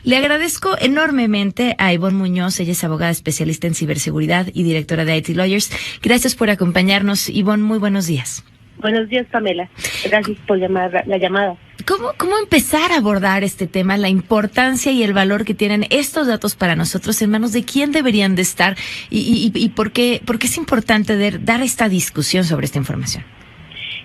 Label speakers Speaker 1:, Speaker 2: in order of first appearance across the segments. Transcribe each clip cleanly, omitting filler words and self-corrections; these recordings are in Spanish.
Speaker 1: Le agradezco enormemente a Ivonne Muñoz, ella es abogada especialista en ciberseguridad y directora de IT Lawyers. Gracias por acompañarnos, Ivonne, muy buenos días.
Speaker 2: Buenos días, Pamela. Gracias por la llamada.
Speaker 1: ¿Cómo empezar a abordar este tema, la importancia y el valor que tienen estos datos para nosotros, en manos de quién deberían de estar y por qué es importante dar esta discusión sobre esta información?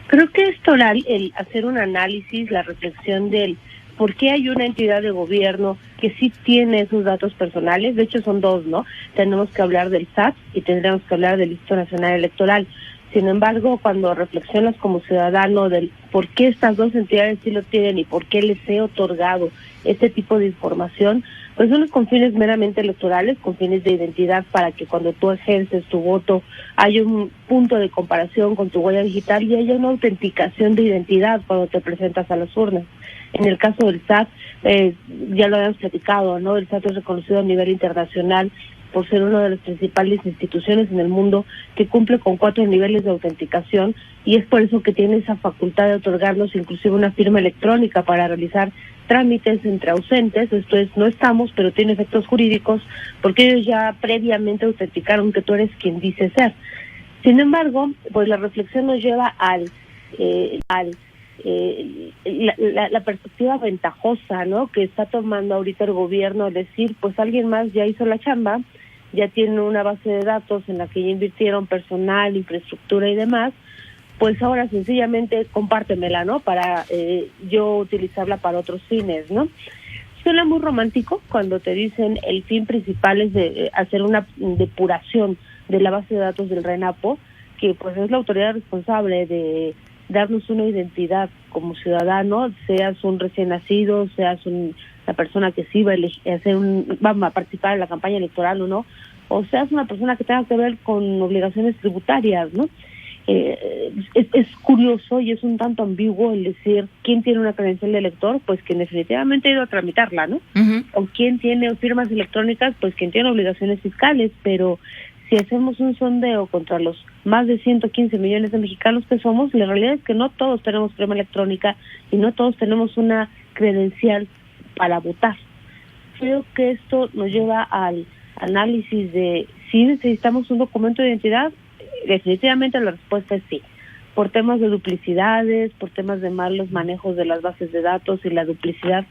Speaker 2: Creo que es total el hacer un análisis, la reflexión del por qué hay una entidad de gobierno que sí tiene esos datos personales. De hecho, son dos, ¿no? Tenemos que hablar del SAT y tendremos que hablar del Instituto Nacional Electoral. Sin embargo, cuando reflexionas como ciudadano del por qué estas dos entidades sí lo tienen y por qué les he otorgado este tipo de información, pues son con fines meramente electorales, con fines de identidad, para que cuando tú ejerces tu voto haya un punto de comparación con tu huella digital y haya una autenticación de identidad cuando te presentas a las urnas. En el caso del SAT, ya lo habíamos platicado, ¿no? El SAT es reconocido a nivel internacional por ser una de las principales instituciones en el mundo que cumple con 4 niveles de autenticación, y es por eso que tiene esa facultad de otorgarnos inclusive una firma electrónica para realizar trámites entre ausentes. Esto es, no estamos, pero tiene efectos jurídicos porque ellos ya previamente autenticaron que tú eres quien dice ser. Sin embargo, pues la reflexión nos lleva la perspectiva ventajosa, ¿no?, que está tomando ahorita el gobierno, al decir, pues alguien más ya hizo la chamba, ya tiene una base de datos en la que ya invirtieron personal, infraestructura y demás, pues ahora sencillamente compártemela, ¿no?, para yo utilizarla para otros fines, ¿no? Suena muy romántico cuando te dicen el fin principal es de hacer una depuración de la base de datos del RENAPO, que pues es la autoridad responsable de darnos una identidad como ciudadano, seas un recién nacido, seas una persona que sí va a participar en la campaña electoral o no, o seas una persona que tenga que ver con obligaciones tributarias, ¿no? Es curioso y es un tanto ambiguo el decir quién tiene una credencial de elector, pues quien definitivamente ha ido a tramitarla, ¿no? Uh-huh. O quién tiene firmas electrónicas, pues quien tiene obligaciones fiscales, pero si hacemos un sondeo contra los más de 115 millones de mexicanos que somos, la realidad es que no todos tenemos firma electrónica y no todos tenemos una credencial para votar. Creo que esto nos lleva al análisis de si necesitamos un documento de identidad. Definitivamente la respuesta es sí, por temas de duplicidades, por temas de malos manejos de las bases de datos y la duplicidad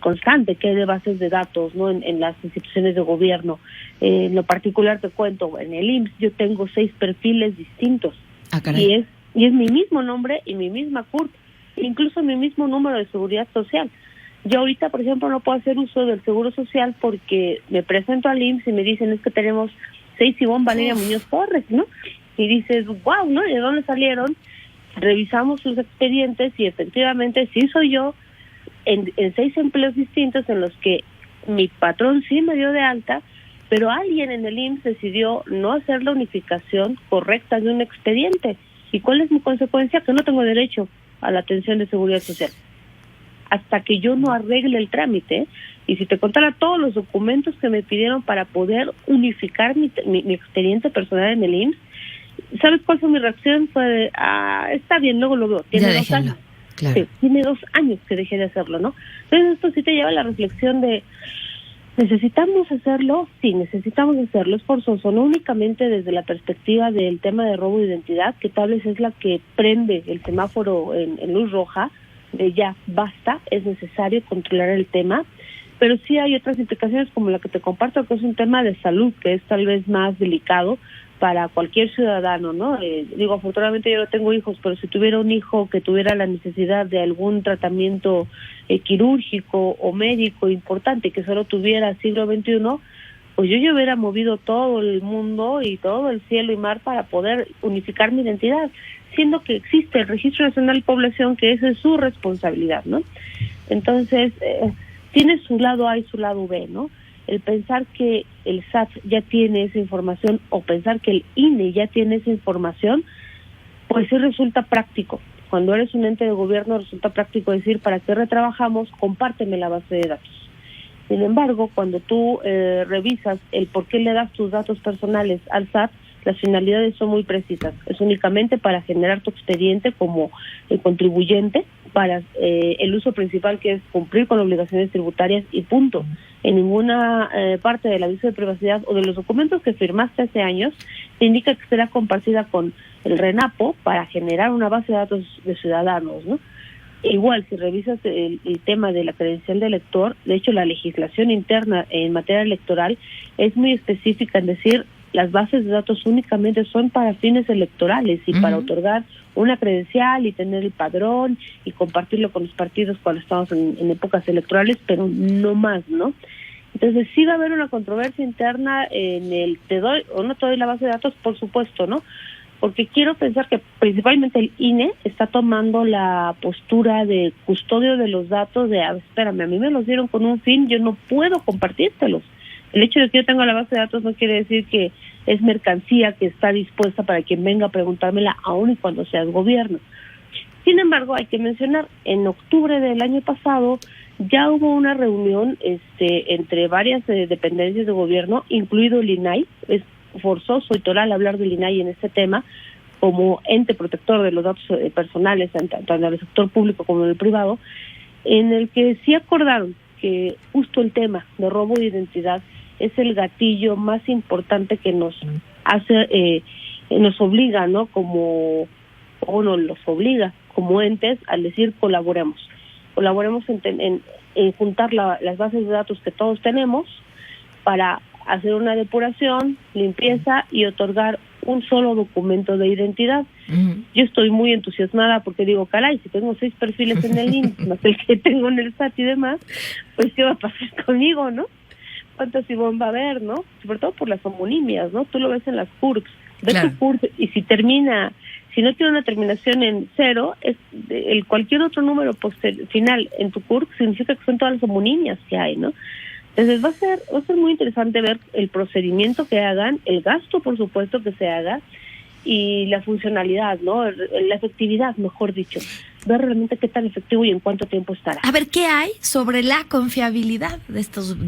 Speaker 2: constante que hay de bases de datos, ¿no?, en las instituciones de gobierno. En lo particular te cuento, en el IMSS yo tengo 6 perfiles distintos. Y es mi mismo nombre y mi misma CURP, incluso mi mismo número de seguridad social. Yo ahorita, por ejemplo, no puedo hacer uso del seguro social porque me presento al IMSS y me dicen es que tenemos 6 Ivonne Valeria Muñoz Torres, ¿no? Y dices, wow, ¿no? ¿De dónde salieron? Revisamos sus expedientes y efectivamente sí soy yo, en 6 empleos distintos en los que mi patrón sí me dio de alta, pero alguien en el IMSS decidió no hacer la unificación correcta de un expediente. ¿Y cuál es mi consecuencia? Que no tengo derecho a la atención de seguridad social hasta que yo no arregle el trámite. Y si te contara todos los documentos que me pidieron para poder unificar mi expediente personal en el IMSS, ¿sabes cuál fue mi reacción? Fue de, está bien, luego lo veo. Tiene 2 años. Claro. Sí, tiene 2 años que dejé de hacerlo, ¿no? Entonces esto sí te lleva a la reflexión de, ¿necesitamos hacerlo? Sí, necesitamos hacerlo. Es forzoso, no únicamente desde la perspectiva del tema de robo de identidad, que tal vez es la que prende el semáforo en luz roja, de ya, basta, es necesario controlar el tema, pero sí hay otras implicaciones como la que te comparto, que es un tema de salud, que es tal vez más delicado para cualquier ciudadano, ¿no? Digo, afortunadamente yo no tengo hijos, pero si tuviera un hijo que tuviera la necesidad de algún tratamiento quirúrgico o médico importante, que solo tuviera siglo XXI, pues yo hubiera movido todo el mundo y todo el cielo y mar para poder unificar mi identidad, siendo que existe el Registro Nacional de Población, que esa es su responsabilidad, ¿no? Entonces, tiene su lado A y su lado B, ¿no? El pensar que el SAT ya tiene esa información o pensar que el INE ya tiene esa información, pues sí resulta práctico. Cuando eres un ente de gobierno resulta práctico decir, ¿para qué retrabajamos? Compárteme la base de datos. Sin embargo, cuando tú revisas el por qué le das tus datos personales al SAT, las finalidades son muy precisas. Es únicamente para generar tu expediente como contribuyente, para el uso principal, que es cumplir con obligaciones tributarias y punto. En ninguna parte del aviso de privacidad o de los documentos que firmaste hace años te indica que será compartida con el RENAPO para generar una base de datos de ciudadanos, ¿no? Igual, si revisas el tema de la credencial de elector, de hecho la legislación interna en materia electoral es muy específica en decir las bases de datos únicamente son para fines electorales y para otorgar una credencial y tener el padrón y compartirlo con los partidos cuando estamos en épocas electorales, pero no más, ¿no? Entonces sí va a haber una controversia interna en el te doy o no te doy la base de datos, por supuesto, ¿no? Porque quiero pensar que principalmente el INE está tomando la postura de custodio de los datos, de, espérame, a mí me los dieron con un fin, yo no puedo compartírtelos. El hecho de que yo tenga la base de datos no quiere decir que es mercancía que está dispuesta para quien venga a preguntármela, aún y cuando seas gobierno. Sin embargo, hay que mencionar, en octubre del año pasado ya hubo una reunión entre varias dependencias de gobierno, incluido el INAI. Es forzoso y toral hablar del INAI en este tema como ente protector de los datos personales, tanto en el sector público como en el privado, en el que sí acordaron que justo el tema de robo de identidad es el gatillo más importante que nos hace, nos obliga, ¿no? Los obliga como entes al decir colaboremos en juntar las bases de datos que todos tenemos para hacer una depuración, limpieza y otorgar un solo documento de identidad. Yo estoy muy entusiasmada porque digo, caray, si tengo 6 perfiles en el INE, más el que tengo en el SAT y demás, pues ¿qué va a pasar conmigo, no? ¿Cuántos IBON va a haber, no? Sobre todo por las homonimias, ¿no? Tú lo ves en las CURPs, ves claro. Tu CURP, y si no tiene una terminación en 0, cualquier otro número final en tu CURP significa que son todas las homonimias que hay, ¿no? Entonces va a ser muy interesante ver el procedimiento que hagan, el gasto, por supuesto, que se haga, y la funcionalidad, ¿no? La efectividad, mejor dicho. Ver realmente qué tan efectivo y en cuánto tiempo estará.
Speaker 1: A ver, ¿qué hay sobre la confiabilidad de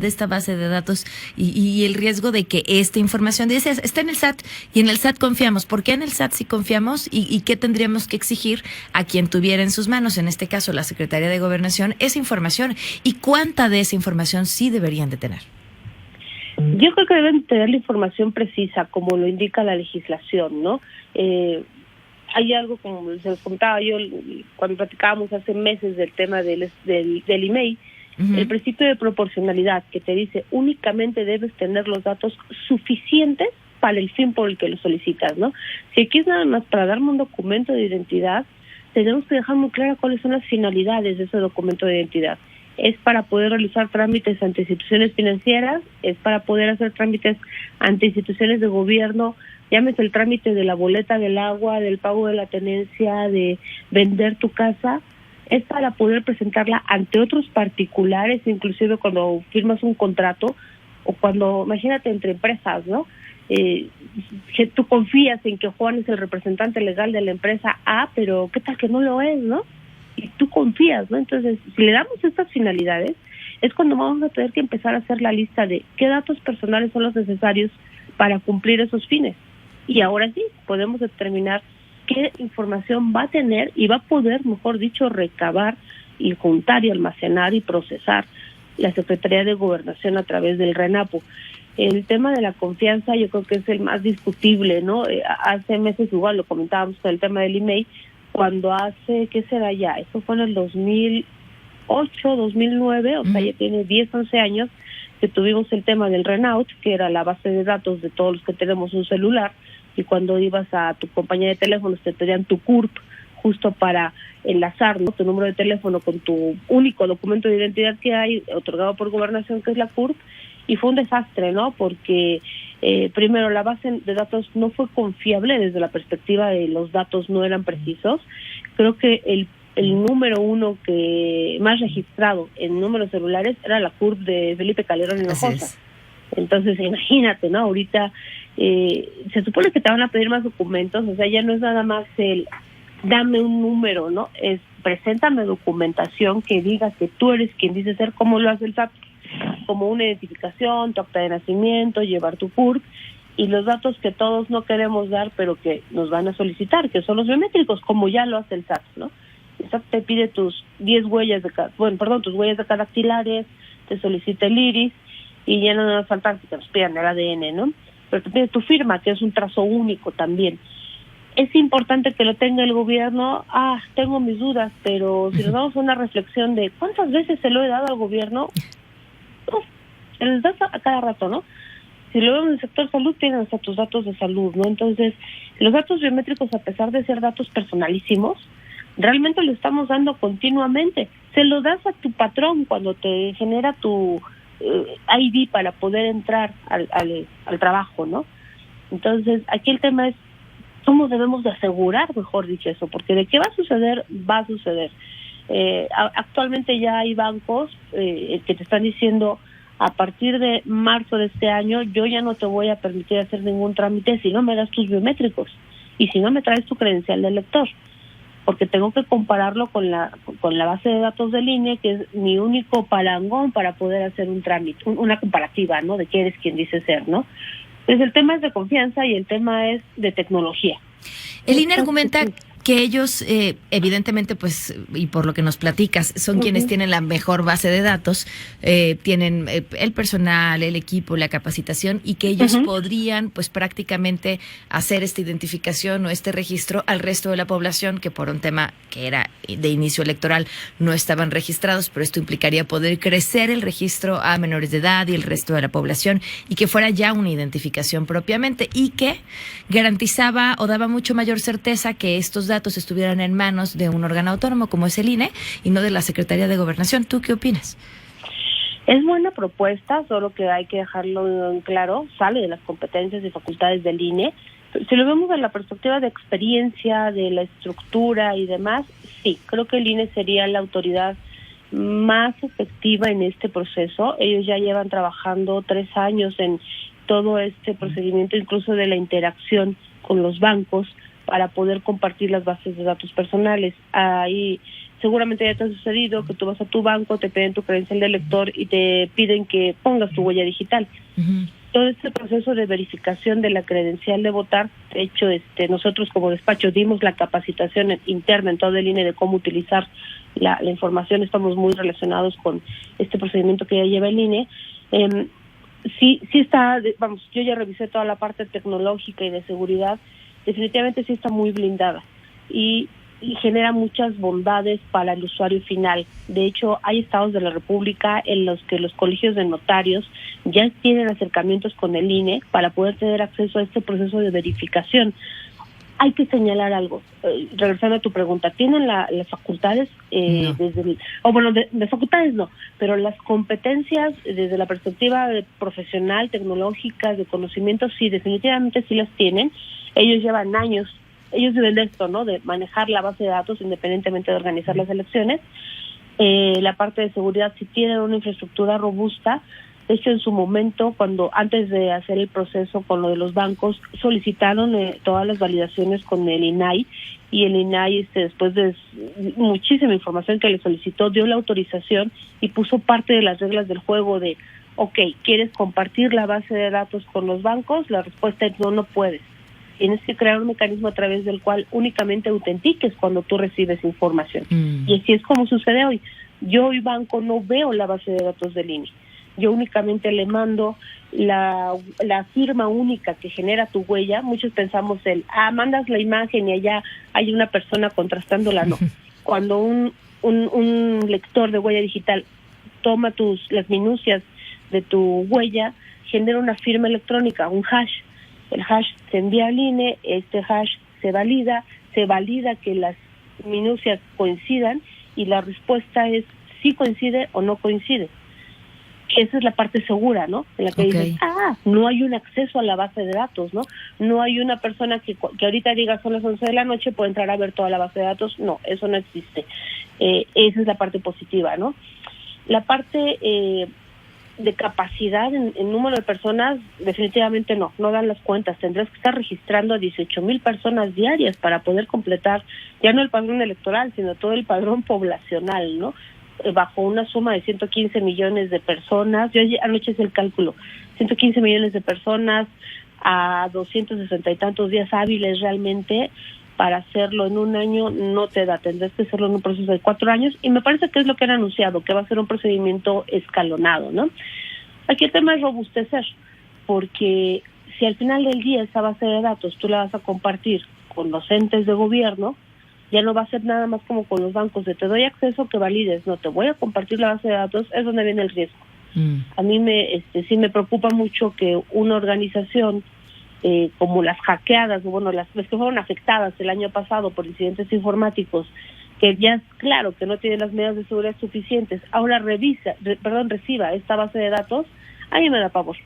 Speaker 1: esta base de datos y el riesgo de que esta información, dices, está en el SAT y en el SAT confiamos? ¿Por qué en el SAT sí confiamos y qué tendríamos que exigir a quien tuviera en sus manos, en este caso la Secretaría de Gobernación, esa información? ¿Y cuánta de esa información sí deberían de tener?
Speaker 2: Yo creo que deben tener la información precisa, como lo indica la legislación, ¿no? Hay algo, como se les contaba yo cuando platicábamos hace meses del tema del email, el principio de proporcionalidad, que te dice únicamente debes tener los datos suficientes para el fin por el que lo solicitas, ¿no? Si aquí es nada más para darme un documento de identidad, tenemos que dejar muy claro cuáles son las finalidades de ese documento de identidad. Es para poder realizar trámites ante instituciones financieras, es para poder hacer trámites ante instituciones de gobierno, llámese el trámite de la boleta del agua, del pago de la tenencia, de vender tu casa, es para poder presentarla ante otros particulares, inclusive cuando firmas un contrato o cuando, imagínate, entre empresas, ¿no? Que tú confías en que Juan es el representante legal de la empresa A, pero ¿qué tal que no lo es, no? Y tú confías, ¿no? Entonces, si le damos estas finalidades, es cuando vamos a tener que empezar a hacer la lista de qué datos personales son los necesarios para cumplir esos fines. Y ahora sí, podemos determinar qué información va a tener y va a poder, mejor dicho, recabar y juntar y almacenar y procesar la Secretaría de Gobernación a través del RENAPO. El tema de la confianza yo creo que es el más discutible, ¿no? Hace meses igual lo comentábamos con el tema del email, cuando ¿qué será ya? Eso fue en el 2008, 2009, o sea, ya tiene 10, 11 años que tuvimos el tema del Renault, que era la base de datos de todos los que tenemos un celular, y cuando ibas a tu compañía de teléfonos te pedían tu CURP justo para enlazar, ¿no?, tu número de teléfono con tu único documento de identidad que hay, otorgado por Gobernación, que es la CURP, y fue un desastre, ¿no?, porque primero la base de datos no fue confiable desde la perspectiva de los datos no eran precisos. Creo que el número uno que más registrado en números celulares era la CURP de Felipe Calderón Hinojosa. Entonces, imagínate, ¿no? Ahorita se supone que te van a pedir más documentos, o sea, ya no es nada más el dame un número, ¿no? Es preséntame documentación que diga que tú eres quien dice ser, como lo hace el SAT, como una identificación, tu acta de nacimiento, llevar tu CURP, y los datos que todos no queremos dar, pero que nos van a solicitar, que son los biométricos, como ya lo hace el SAT, ¿no? El SAT te pide tus 10 huellas tus huellas dactilares, te solicita el iris, y ya no nos falta que te nos pidan el ADN, ¿no? Pero te pide tu firma, que es un trazo único también. Es importante que lo tenga el gobierno. Tengo mis dudas, pero si nos damos una reflexión de cuántas veces se lo he dado al gobierno, se les da a cada rato, ¿no? Si lo vemos en el sector salud, tienen hasta tus datos de salud, ¿no? Entonces, los datos biométricos, a pesar de ser datos personalísimos, realmente lo estamos dando continuamente. Se lo das a tu patrón cuando te genera tu ID para poder entrar al trabajo, ¿no? Entonces, aquí el tema es cómo debemos de asegurar, mejor dicho, eso, porque de qué va a suceder, va a suceder. Actualmente ya hay bancos que te están diciendo, a partir de marzo de este año, yo ya no te voy a permitir hacer ningún trámite si no me das tus biométricos y si no me traes tu credencial de lector, porque tengo que compararlo con la base de datos del INE, que es mi único parangón para poder hacer un trámite, una comparativa, ¿no? De qué eres quien dice ser, ¿no? Pues el tema es de confianza y el tema es de tecnología.
Speaker 1: El INE argumenta que ellos, evidentemente, pues, y por lo que nos platicas, son quienes tienen la mejor base de datos, tienen el personal, el equipo, la capacitación, y que ellos podrían, pues, prácticamente hacer esta identificación o este registro al resto de la población, que por un tema que era de inicio electoral no estaban registrados, pero esto implicaría poder crecer el registro a menores de edad y el resto de la población, y que fuera ya una identificación propiamente, y que garantizaba o daba mucho mayor certeza que estos datos estuvieran en manos de un órgano autónomo como es el INE y no de la Secretaría de Gobernación. ¿Tú qué opinas?
Speaker 2: Es buena propuesta, solo que hay que dejarlo en claro, sale de las competencias y facultades del INE. Si lo vemos desde la perspectiva de experiencia, de la estructura y demás, sí, creo que el INE sería la autoridad más efectiva en este proceso. Ellos ya llevan trabajando 3 años en todo este procedimiento, incluso de la interacción con los bancos, para poder compartir las bases de datos personales. Ahí seguramente ya te ha sucedido que tú vas a tu banco, te piden tu credencial de lector y te piden que pongas tu huella digital. Todo este proceso de verificación de la credencial de votar, de hecho, nosotros como despacho dimos la capacitación interna en todo el INE de cómo utilizar la información. Estamos muy relacionados con este procedimiento que ya lleva el INE. Sí está, yo ya revisé toda la parte tecnológica y de seguridad. Definitivamente sí está muy blindada y genera muchas bondades para el usuario final. De hecho, hay estados de la República en los que los colegios de notarios ya tienen acercamientos con el INE para poder tener acceso a este proceso de verificación. Hay que señalar algo, regresando a tu pregunta, ¿tienen las facultades? No. De facultades no, pero las competencias desde la perspectiva profesional, tecnológica, de conocimiento, sí, definitivamente sí las tienen. Ellos llevan años, ellos viven de esto, ¿no? De manejar la base de datos independientemente de organizar las elecciones. La parte de seguridad sí tienen una infraestructura robusta. De hecho, en su momento, antes de hacer el proceso con lo de los bancos, solicitaron todas las validaciones con el INAI, y el INAI, después de muchísima información que le solicitó, dio la autorización y puso parte de las reglas del juego de, ¿quieres compartir la base de datos con los bancos? La respuesta es no puedes. Tienes que crear un mecanismo a través del cual únicamente autentiques cuando tú recibes información. Y así es como sucede hoy. Yo hoy banco no veo la base de datos del INE. Yo únicamente le mando la firma única que genera tu huella. Muchos pensamos mandas la imagen y allá hay una persona contrastándola. No. Cuando un lector de huella digital toma las minucias de tu huella, genera una firma electrónica, un hash. El hash se envía al INE, este hash se valida que las minucias coincidan y la respuesta es si coincide o no coincide. Esa es la parte segura, ¿no? En la que dices, no hay un acceso a la base de datos, ¿no? No hay una persona que ahorita diga son las 11 de la noche, puede entrar a ver toda la base de datos. No, eso no existe. Esa es la parte positiva, ¿no? La parte de capacidad en número de personas, definitivamente no dan las cuentas. Tendrás que estar registrando a 18,000 personas diarias para poder completar ya no el padrón electoral, sino todo el padrón poblacional, ¿no? Bajo una suma de 115 millones de personas. Yo anoche hice el cálculo, 115 millones de personas a 260 y tantos días hábiles realmente. Para hacerlo en un año no te da, tendrás que hacerlo en un proceso de 4 años, y me parece que es lo que han anunciado, que va a ser un procedimiento escalonado, ¿no? Aquí el tema es robustecer, porque si al final del día esa base de datos tú la vas a compartir con los entes de gobierno, ya no va a ser nada más como con los bancos, de te doy acceso que valides, no, te voy a compartir la base de datos, es donde viene el riesgo. A mí sí me preocupa mucho que una organización como las hackeadas, bueno, las que fueron afectadas el año pasado por incidentes informáticos, que ya es claro que no tienen las medidas de seguridad suficientes, ahora reciba esta base de datos, a mí me da pavor.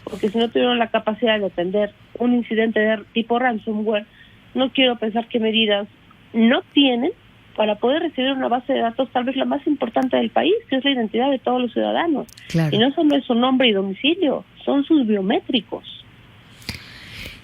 Speaker 2: Porque si no tuvieron la capacidad de atender un incidente de tipo ransomware, no quiero pensar qué medidas no tienen para poder recibir una base de datos tal vez la más importante del país, que es la identidad de todos los ciudadanos. Claro. Y no solo es su nombre y domicilio, son sus biométricos.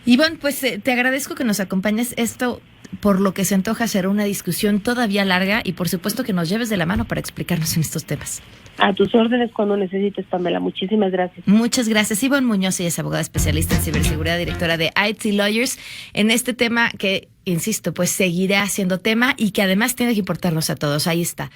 Speaker 1: Ivonne, pues te agradezco que nos acompañes. Esto, por lo que se antoja, será una discusión todavía larga y por supuesto que nos lleves de la mano para explicarnos en estos temas.
Speaker 2: A tus órdenes cuando necesites, Pamela. Muchísimas gracias.
Speaker 1: Muchas gracias. Ivonne Muñoz, ella es abogada especialista en ciberseguridad, directora de IT Lawyers, en este tema que, insisto, pues seguirá siendo tema y que además tiene que importarnos a todos. Ahí está.